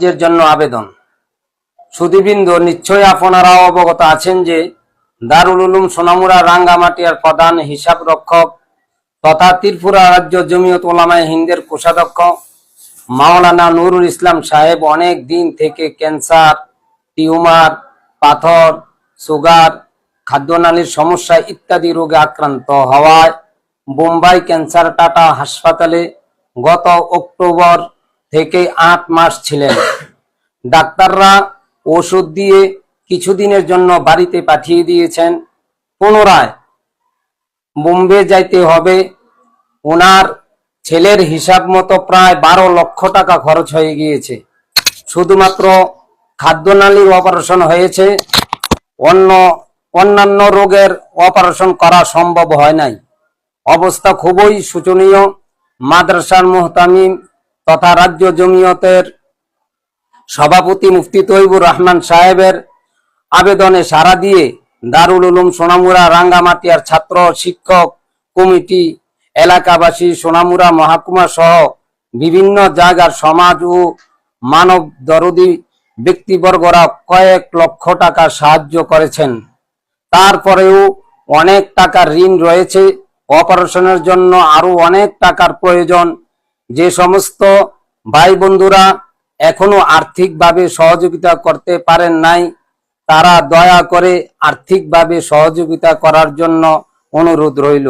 এর জন্য আবেদন। সুধীবৃন্দ, নিশ্চয়ই আপনারাও অবগত আছেন যে দারুল উলুম সোনামুড়া রাঙ্গামাটিয়ার প্রধান হিসাব রক্ষক তথা ত্রিপুরা রাজ্য জমিয়ত উলামায়ে হিন্দের কোষাধ্যক্ষ মাওলানা নুরুল ইসলাম সাহেব অনেক দিন থেকে ক্যান্সার, টিউমার, পাথর, সুগার, খাদ্যনালীর সমস্যা ইত্যাদি রোগে আক্রান্ত হওয়ায় বোম্বাই ক্যান্সার টাটা হাসপাতালে গত অক্টোবর থেকে 8 মাস ছিলেন। ডাক্তাররা ওষুধ দিয়ে কিছুদিনের জন্য বাড়িতে পাঠিয়ে দিয়েছেন। পুনরায় বোম্বে যাইতে হবে। ওনার ছেলের হিসাব মতো প্রায় 12 লক্ষ টাকা খরচ হয়ে গিয়েছে। শুধুমাত্র খাদ্যনালীর অপারেশন হয়েছে, অন্যান্য রোগের অপারেশন করা সম্ভব হয় নাই। অবস্থা খুবই শোচনীয়। মাদ্রাসার মুহতামিম তথা রাজ্য জমিয়তের সভাপতি মুফতি তৈবুর রহমান সাহেবের আবেদনে সাড়া দিয়ে দারুল উলুম সোনামুড়া রাঙ্গামাটিয়ার ছাত্র শিক্ষক কমিটি, এলাকাবাসী, সোনামুড়া মহকুমা সহ বিভিন্ন জায়গার সমাজ ও মানব দরদি ব্যক্তিবর্গরা কয়েক লক্ষ টাকা সাহায্য করেছেন। তারপরেও অনেক টাকার ঋণ রয়েছে। অপারেশনের জন্য আরো অনেক টাকার প্রয়োজন। যে সমস্ত ভাই বন্ধুরা এখনো আর্থিকভাবে সহযোগিতা করতে পারেন নাই, তারা দয়া করে আর্থিকভাবে সহযোগিতা করার জন্য অনুরোধ রইল।